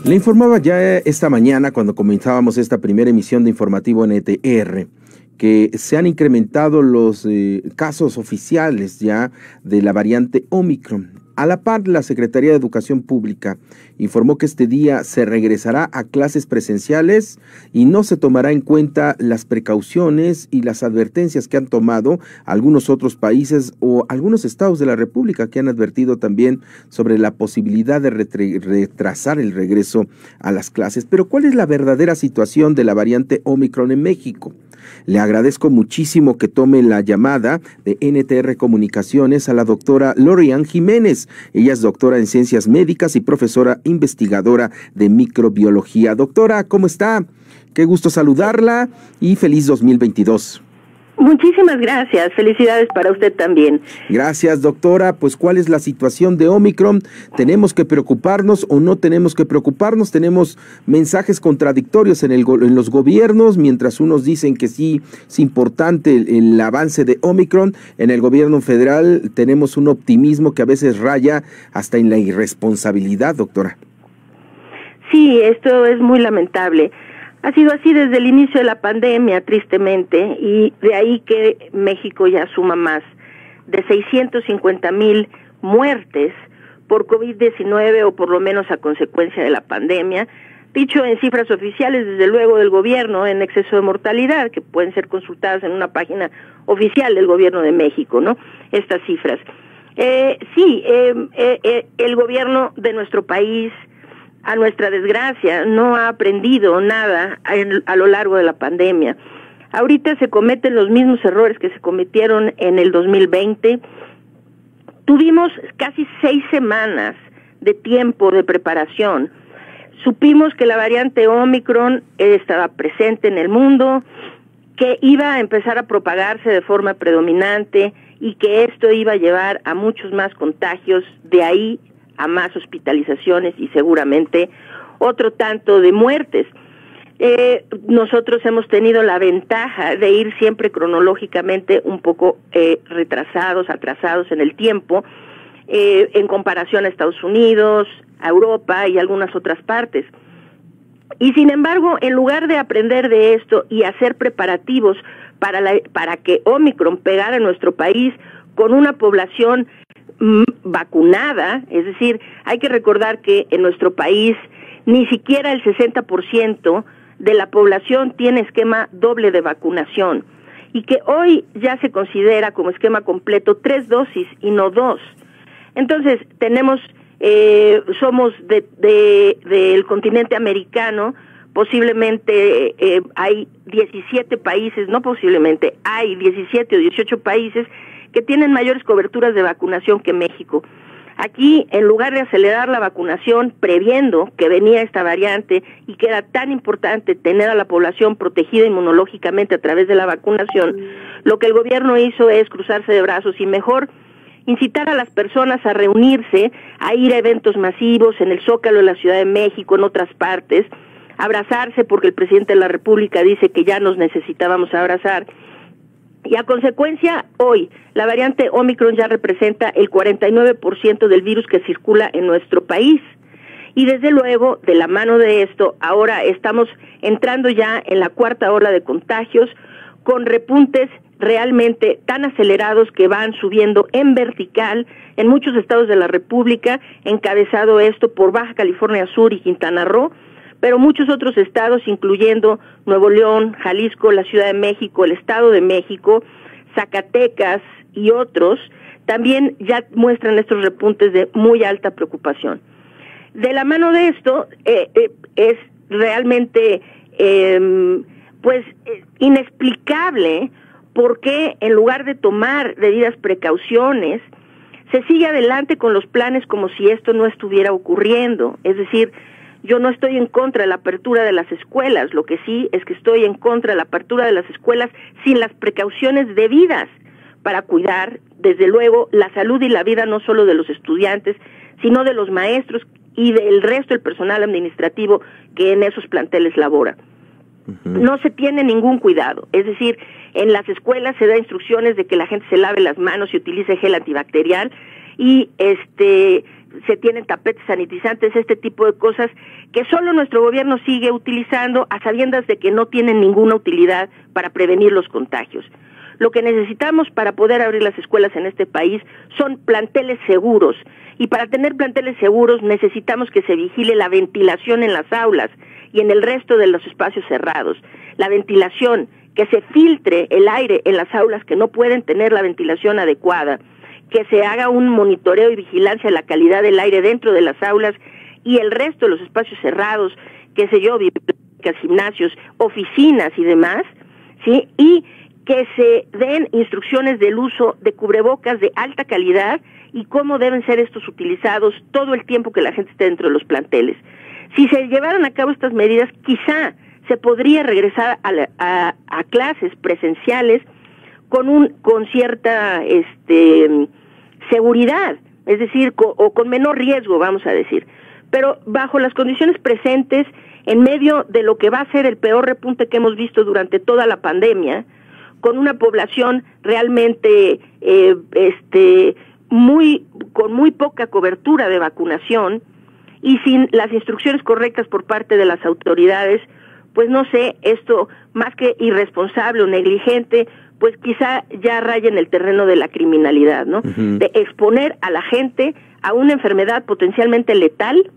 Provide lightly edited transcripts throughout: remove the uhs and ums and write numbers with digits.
Le informaba ya esta mañana cuando comenzábamos esta primera emisión de Informativo NTR que se han incrementado los casos oficiales ya de la variante Omicron. A la par, la Secretaría de Educación Pública informó que este día se regresará a clases presenciales y no se tomará en cuenta las precauciones y las advertencias que han tomado algunos otros países o algunos estados de la República que han advertido también sobre la posibilidad de retrasar el regreso a las clases. Pero ¿cuál es la verdadera situación de la variante Omicron en México? Le agradezco muchísimo que tome la llamada de NTR Comunicaciones a la doctora Lorian Jiménez. Ella es doctora en Ciencias Médicas y profesora investigadora de microbiología. Doctora, ¿cómo está? Qué gusto saludarla y feliz 2022. Muchísimas gracias, felicidades para usted también. Gracias, doctora. Pues, ¿cuál es la situación de Omicron? ¿Tenemos que preocuparnos o no tenemos que preocuparnos? Tenemos mensajes contradictorios en los gobiernos, mientras unos dicen que sí es importante el avance de Omicron. En el gobierno federal tenemos un optimismo que a veces raya hasta en la irresponsabilidad, doctora. Sí, esto es muy lamentable. Ha sido así desde el inicio de la pandemia, tristemente, y de ahí que México ya suma más de 650,000 muertes por COVID-19 o por lo menos a consecuencia de la pandemia, dicho en cifras oficiales, desde luego, del gobierno, en exceso de mortalidad, que pueden ser consultadas en una página oficial del gobierno de México, ¿no? Estas cifras. El gobierno de nuestro país, a nuestra desgracia, no ha aprendido nada a lo largo de la pandemia. Ahorita se cometen los mismos errores que se cometieron en el 2020. Tuvimos casi 6 semanas de tiempo de preparación. Supimos que la variante Omicron estaba presente en el mundo, que iba a empezar a propagarse de forma predominante y que esto iba a llevar a muchos más contagios, de ahí a más hospitalizaciones y seguramente otro tanto de muertes. Nosotros hemos tenido la ventaja de ir siempre cronológicamente un poco atrasados en el tiempo, en comparación a Estados Unidos, a Europa y algunas otras partes. Y sin embargo, en lugar de aprender de esto y hacer preparativos para que Omicron pegara en nuestro país con una población vacunada, es decir, hay que recordar que en nuestro país ni siquiera el 60% de la población tiene esquema doble de vacunación y que hoy ya se considera como esquema completo 3 dosis y no 2. Entonces, somos del continente americano, posiblemente hay 17 países, no posiblemente, hay 17 o 18 países que tienen mayores coberturas de vacunación que México. Aquí, en lugar de acelerar la vacunación, previendo que venía esta variante y que era tan importante tener a la población protegida inmunológicamente a través de la vacunación, lo que el gobierno hizo es cruzarse de brazos y mejor incitar a las personas a reunirse, a ir a eventos masivos en el Zócalo de la Ciudad de México, en otras partes, abrazarse porque el presidente de la República dice que ya nos necesitábamos abrazar. Y a consecuencia, hoy, la variante Omicron ya representa el 49% del virus que circula en nuestro país. Y desde luego, de la mano de esto, ahora estamos entrando ya en la 4ª ola de contagios, con repuntes realmente tan acelerados que van subiendo en vertical en muchos estados de la República, encabezado esto por Baja California Sur y Quintana Roo, pero muchos otros estados, incluyendo Nuevo León, Jalisco, la Ciudad de México, el Estado de México, Zacatecas y otros, también ya muestran estos repuntes de muy alta preocupación. De la mano de esto, es realmente inexplicable por qué, en lugar de tomar debidas precauciones, se sigue adelante con los planes como si esto no estuviera ocurriendo. Es decir, yo no estoy en contra de la apertura de las escuelas, lo que sí es que estoy en contra de la apertura de las escuelas sin las precauciones debidas para cuidar, desde luego, la salud y la vida no solo de los estudiantes, sino de los maestros y del resto del personal administrativo que en esos planteles labora. No se tiene ningún cuidado, es decir, en las escuelas se da instrucciones de que la gente se lave las manos y utilice gel antibacterial y se tienen tapetes sanitizantes, este tipo de cosas que solo nuestro gobierno sigue utilizando a sabiendas de que no tienen ninguna utilidad para prevenir los contagios. Lo que necesitamos para poder abrir las escuelas en este país son planteles seguros, y para tener planteles seguros necesitamos que se vigile la ventilación en las aulas y en el resto de los espacios cerrados. La ventilación, que se filtre el aire en las aulas que no pueden tener la ventilación adecuada, que se haga un monitoreo y vigilancia de la calidad del aire dentro de las aulas y el resto de los espacios cerrados, qué sé yo, bibliotecas, gimnasios, oficinas y demás, ¿sí? Y que se den instrucciones del uso de cubrebocas de alta calidad y cómo deben ser estos utilizados todo el tiempo que la gente esté dentro de los planteles. Si se llevaran a cabo estas medidas, quizá se podría regresar a clases presenciales con cierta seguridad, es decir, o con menor riesgo, vamos a decir. Pero bajo las condiciones presentes, en medio de lo que va a ser el peor repunte que hemos visto durante toda la pandemia, con una población realmente con muy poca cobertura de vacunación y sin las instrucciones correctas por parte de las autoridades, pues no sé, esto más que irresponsable o negligente, pues quizá ya raya en el terreno de la criminalidad, ¿no? Uh-huh. De exponer a la gente a una enfermedad potencialmente letal,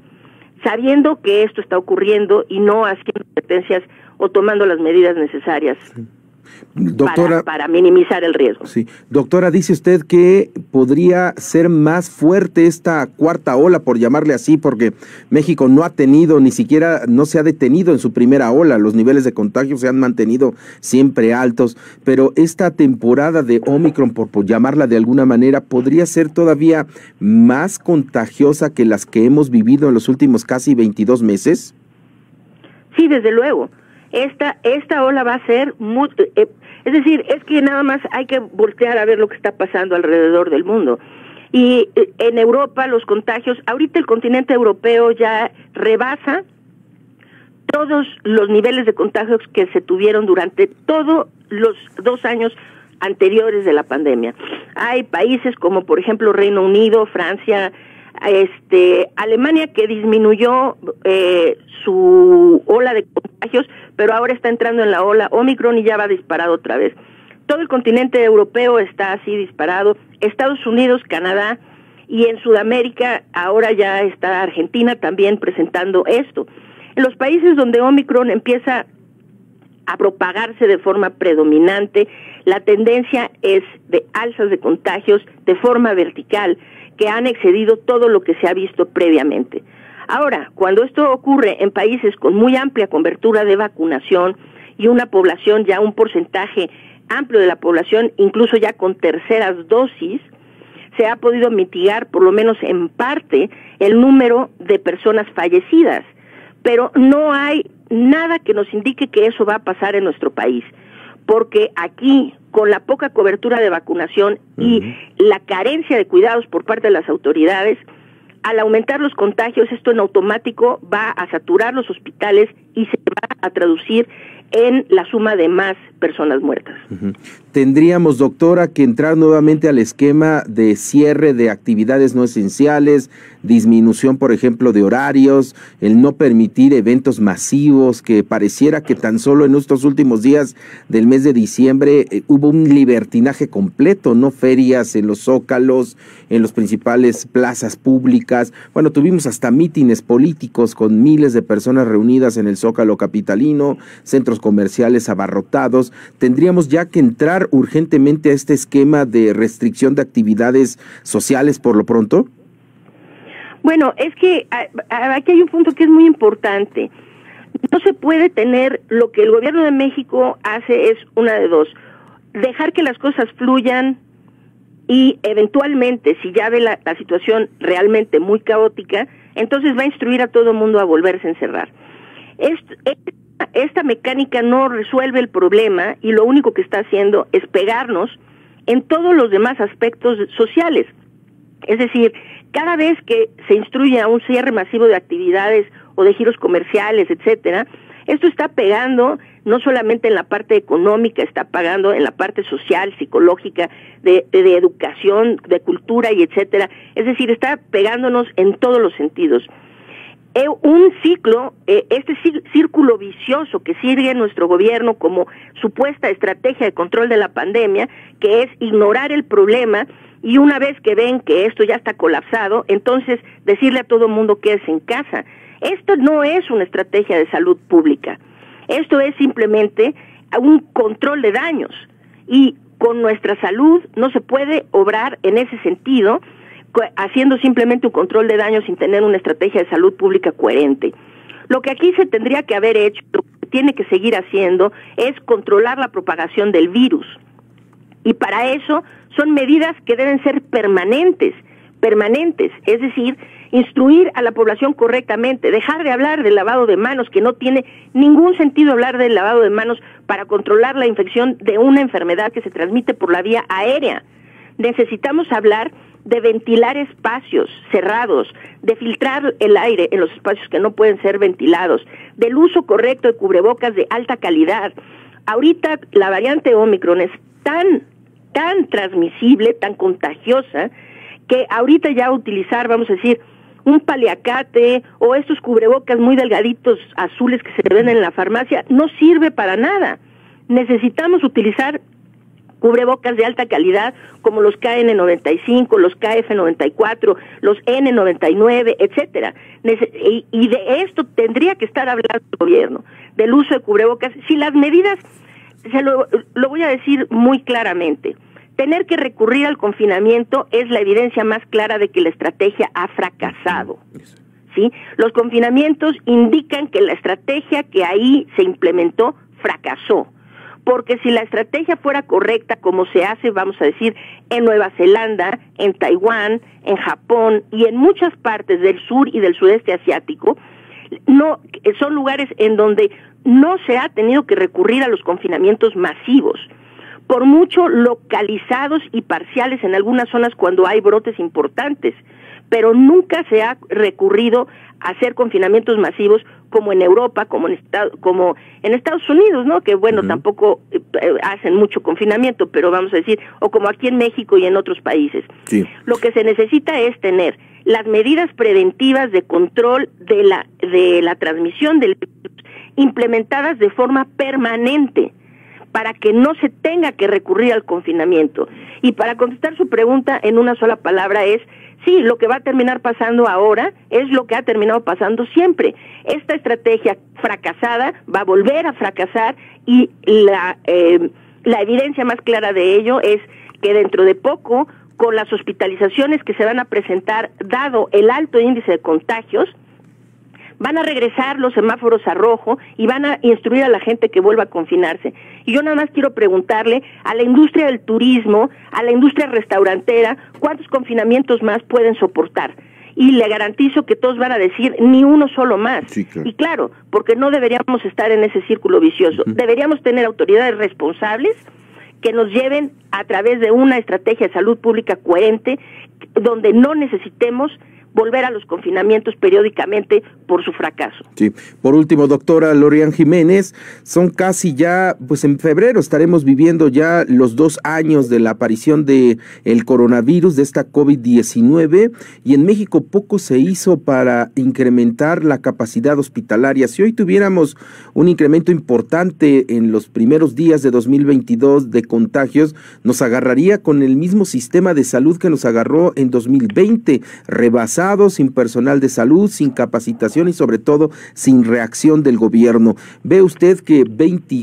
sabiendo que esto está ocurriendo y no haciendo advertencias o tomando las medidas necesarias. Sí. Doctora, para minimizar el riesgo. Sí, doctora, dice usted que podría ser más fuerte esta cuarta ola, por llamarle así, porque México no ha tenido, ni siquiera no se ha detenido en su primera ola, los niveles de contagio se han mantenido siempre altos, pero esta temporada de Omicron, por llamarla de alguna manera, podría ser todavía más contagiosa que las que hemos vivido en los últimos casi 22 meses. Sí, desde luego. Esta ola va a ser muy, es decir, es que nada más hay que voltear a ver lo que está pasando alrededor del mundo. Y en Europa los contagios, ahorita el continente europeo ya rebasa todos los niveles de contagios que se tuvieron durante todos los 2 años anteriores de la pandemia. Hay países como por ejemplo Reino Unido, Francia, Alemania, que disminuyó su ola de contagios, pero ahora está entrando en la ola Omicron y ya va disparado otra vez. Todo el continente europeo está así disparado, Estados Unidos, Canadá, y en Sudamérica ahora ya está Argentina también presentando esto. En los países donde Omicron empieza a propagarse de forma predominante, la tendencia es de alzas de contagios de forma vertical, que han excedido todo lo que se ha visto previamente. Ahora, cuando esto ocurre en países con muy amplia cobertura de vacunación y una población, ya un porcentaje amplio de la población, incluso ya con terceras dosis, se ha podido mitigar, por lo menos en parte, el número de personas fallecidas. Pero no hay nada que nos indique que eso va a pasar en nuestro país, porque aquí, con la poca cobertura de vacunación y la carencia de cuidados por parte de las autoridades, al aumentar los contagios, esto en automático va a saturar los hospitales y se va a traducir en la suma de más personas muertas. Tendríamos, doctora, que entrar nuevamente al esquema de cierre de actividades no esenciales, disminución, por ejemplo, de horarios, el no permitir eventos masivos, que pareciera que tan solo en estos últimos días del mes de diciembre hubo un libertinaje completo, no ferias en los zócalos, en las principales plazas públicas. Bueno, tuvimos hasta mítines políticos con miles de personas reunidas en el Zócalo capitalino, centros comerciales abarrotados. Tendríamos ya que entrar urgentemente a este esquema de restricción de actividades sociales por lo pronto. Bueno, es que aquí hay un punto que es muy importante. No se puede tener, lo que el gobierno de México hace es una de dos: dejar que las cosas fluyan y eventualmente, si ya ve la situación realmente muy caótica, entonces va a instruir a todo el mundo a volverse a encerrar. Esta mecánica no resuelve el problema y lo único que está haciendo es pegarnos en todos los demás aspectos sociales. Es decir, cada vez que se instruye a un cierre masivo de actividades o de giros comerciales, etcétera, esto está pegando no solamente en la parte económica, está pagando en la parte social, psicológica, de educación, de cultura y etcétera. Es decir, está pegándonos en todos los sentidos. Un ciclo, este círculo vicioso que sigue nuestro gobierno como supuesta estrategia de control de la pandemia, que es ignorar el problema y una vez que ven que esto ya está colapsado, entonces decirle a todo el mundo quédese en casa. Esto no es una estrategia de salud pública, esto es simplemente un control de daños y con nuestra salud no se puede obrar en ese sentido, haciendo simplemente un control de daños sin tener una estrategia de salud pública coherente. Lo que aquí se tendría que haber hecho, lo que tiene que seguir haciendo, es controlar la propagación del virus. Y para eso son medidas que deben ser permanentes, es decir, instruir a la población correctamente, dejar de hablar del lavado de manos, que no tiene ningún sentido hablar del lavado de manos para controlar la infección de una enfermedad que se transmite por la vía aérea. Necesitamos hablar de ventilar espacios cerrados, de filtrar el aire en los espacios que no pueden ser ventilados, del uso correcto de cubrebocas de alta calidad. Ahorita la variante Omicron es tan transmisible, tan contagiosa, que ahorita ya utilizar, vamos a decir, un paliacate o estos cubrebocas muy delgaditos azules que se venden en la farmacia no sirve para nada. Necesitamos utilizar cubrebocas de alta calidad como los KN95, los KF94, los N99, etcétera. Y de esto tendría que estar hablando el gobierno, del uso de cubrebocas. Si las medidas, lo voy a decir muy claramente, tener que recurrir al confinamiento es la evidencia más clara de que la estrategia ha fracasado, ¿sí? Los confinamientos indican que la estrategia que ahí se implementó fracasó, porque si la estrategia fuera correcta, como se hace, vamos a decir, en Nueva Zelanda, en Taiwán, en Japón y en muchas partes del sur y del sudeste asiático, no son lugares en donde no se ha tenido que recurrir a los confinamientos masivos, por mucho localizados y parciales en algunas zonas cuando hay brotes importantes, pero nunca se ha recurrido a hacer confinamientos masivos como en Europa, como en Estados Unidos, ¿no? Que bueno, tampoco hacen mucho confinamiento, pero vamos a decir, o como aquí en México y en otros países. Sí. Lo que se necesita es tener las medidas preventivas de control de la transmisión del virus implementadas de forma permanente, para que no se tenga que recurrir al confinamiento. Y para contestar su pregunta en una sola palabra es, sí, lo que va a terminar pasando ahora es lo que ha terminado pasando siempre. Esta estrategia fracasada va a volver a fracasar y la evidencia más clara de ello es que dentro de poco, con las hospitalizaciones que se van a presentar, dado el alto índice de contagios, van a regresar los semáforos a rojo y van a instruir a la gente que vuelva a confinarse. Y yo nada más quiero preguntarle a la industria del turismo, a la industria restaurantera, ¿cuántos confinamientos más pueden soportar? Y le garantizo que todos van a decir ni uno solo más. Sí, claro. Y claro, porque no deberíamos estar en ese círculo vicioso. Deberíamos tener autoridades responsables que nos lleven a través de una estrategia de salud pública coherente, donde no necesitemos volver a los confinamientos periódicamente por su fracaso. Sí. Por último, doctora Lorian Jiménez, son casi ya, pues en febrero estaremos viviendo ya los 2 años de la aparición de el coronavirus, de esta COVID-19, y en México poco se hizo para incrementar la capacidad hospitalaria. Si hoy tuviéramos un incremento importante en los primeros días de 2022 de contagios, nos agarraría con el mismo sistema de salud que nos agarró en 2020, rebasado, sin personal de salud, sin capacitación y sobre todo sin reacción del gobierno. ¿Ve usted que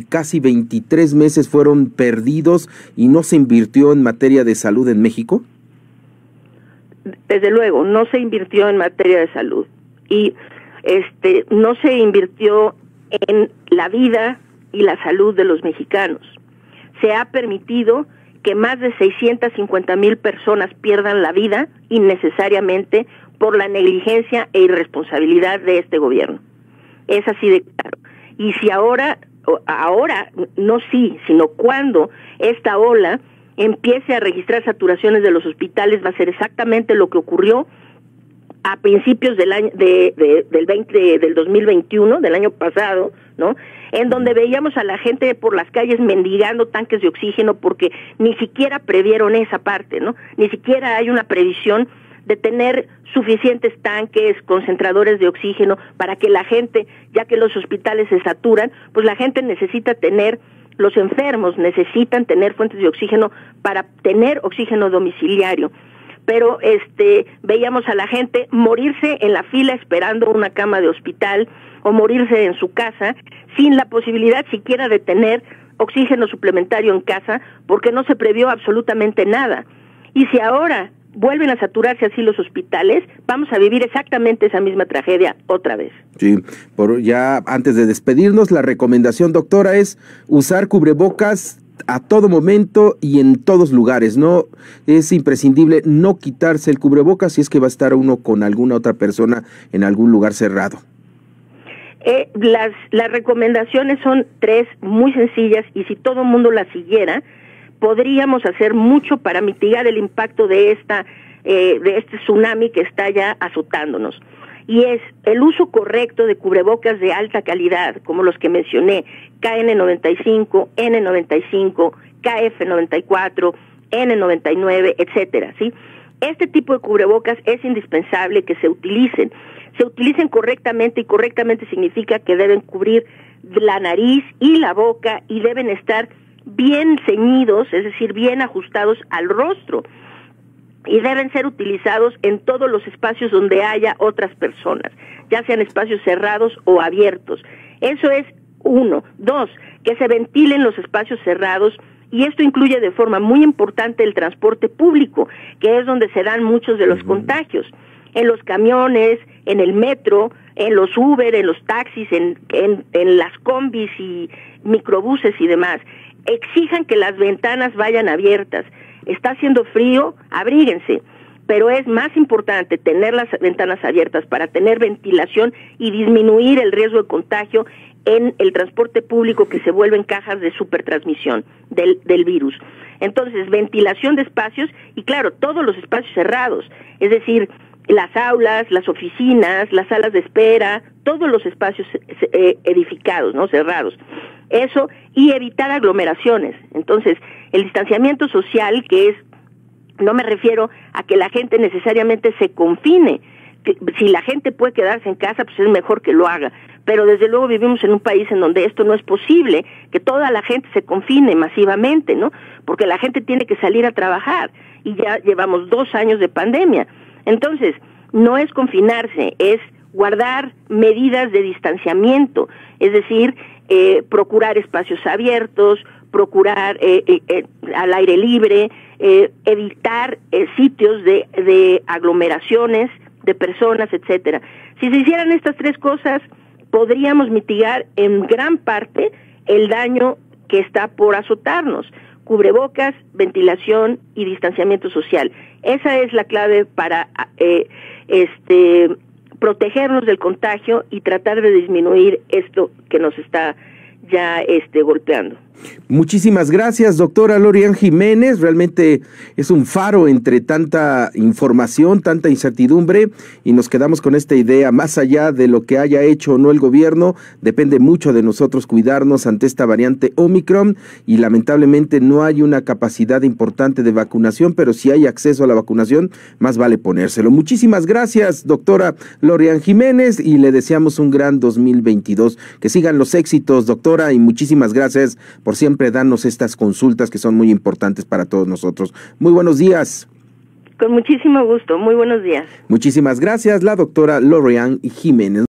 casi 23 meses fueron perdidos y no se invirtió en materia de salud en México? Desde luego, no se invirtió en materia de salud y no se invirtió en la vida y la salud de los mexicanos. Se ha permitido que más de 650,000 personas pierdan la vida innecesariamente por la negligencia e irresponsabilidad de este gobierno. Es así de claro. Y si ahora, no sí, sino cuando esta ola empiece a registrar saturaciones de los hospitales, va a ser exactamente lo que ocurrió a principios del año del 2021, del año pasado, ¿no? en donde veíamos a la gente por las calles mendigando tanques de oxígeno porque ni siquiera previeron esa parte, ¿no? Ni siquiera hay una previsión de tener suficientes tanques, concentradores de oxígeno para que la gente, ya que los hospitales se saturan, pues la gente necesita tener, los enfermos necesitan tener fuentes de oxígeno para tener oxígeno domiciliario. Pero veíamos a la gente morirse en la fila esperando una cama de hospital o morirse en su casa sin la posibilidad siquiera de tener oxígeno suplementario en casa porque no se previó absolutamente nada. Y si ahora vuelven a saturarse así los hospitales, vamos a vivir exactamente esa misma tragedia otra vez. Sí, ya antes de despedirnos, la recomendación, doctora, es usar cubrebocas a todo momento y en todos lugares, ¿no? Es imprescindible no quitarse el cubrebocas si es que va a estar uno con alguna otra persona en algún lugar cerrado. Las recomendaciones son 3 muy sencillas y si todo el mundo las siguiera, podríamos hacer mucho para mitigar el impacto de este tsunami que está ya azotándonos. Y es el uso correcto de cubrebocas de alta calidad, como los que mencioné, KN95, N95, KF94, N99, etcétera, ¿sí? Este tipo de cubrebocas es indispensable que se utilicen. Se utilicen correctamente, y correctamente significa que deben cubrir la nariz y la boca y deben estar bien ceñidos, es decir, bien ajustados al rostro, y deben ser utilizados en todos los espacios donde haya otras personas, ya sean espacios cerrados o abiertos. Eso es 1. 2, que se ventilen los espacios cerrados, y esto incluye de forma muy importante el transporte público, que es donde se dan muchos de los contagios. En los camiones, en el metro, en los Uber, en los taxis, en las combis y microbuses y demás. Exijan que las ventanas vayan abiertas. Está haciendo frío, abríguense, pero es más importante tener las ventanas abiertas para tener ventilación y disminuir el riesgo de contagio en el transporte público, que se vuelven cajas de supertransmisión del virus. Entonces, ventilación de espacios y, claro, todos los espacios cerrados, es decir, las aulas, las oficinas, las salas de espera, todos los espacios edificados, ¿no? Cerrados. Eso, y evitar aglomeraciones. Entonces, el distanciamiento social, que es, no me refiero a que la gente necesariamente se confine. Si la gente puede quedarse en casa, pues es mejor que lo haga. Pero desde luego vivimos en un país en donde esto no es posible, que toda la gente se confine masivamente, ¿no? Porque la gente tiene que salir a trabajar y ya llevamos 2 años de pandemia. Entonces, no es confinarse, es guardar medidas de distanciamiento, es decir, procurar espacios abiertos, procurar al aire libre, evitar sitios de aglomeraciones de personas, etcétera. Si se hicieran estas 3 cosas, podríamos mitigar en gran parte el daño que está por azotarnos. Cubrebocas, ventilación y distanciamiento social. Esa es la clave para protegernos del contagio y tratar de disminuir esto que nos está ya golpeando. Muchísimas gracias, doctora Lorian Jiménez. Realmente es un faro entre tanta información, tanta incertidumbre, y nos quedamos con esta idea: más allá de lo que haya hecho o no el gobierno, depende mucho de nosotros cuidarnos ante esta variante Omicron, y lamentablemente no hay una capacidad importante de vacunación, pero si hay acceso a la vacunación, más vale ponérselo. Muchísimas gracias, doctora Lorian Jiménez, y le deseamos un gran 2022. Que sigan los éxitos, doctora, y muchísimas gracias por siempre darnos estas consultas que son muy importantes para todos nosotros. Muy buenos días. Con muchísimo gusto. Muy buenos días. Muchísimas gracias, la doctora Lorian Jiménez.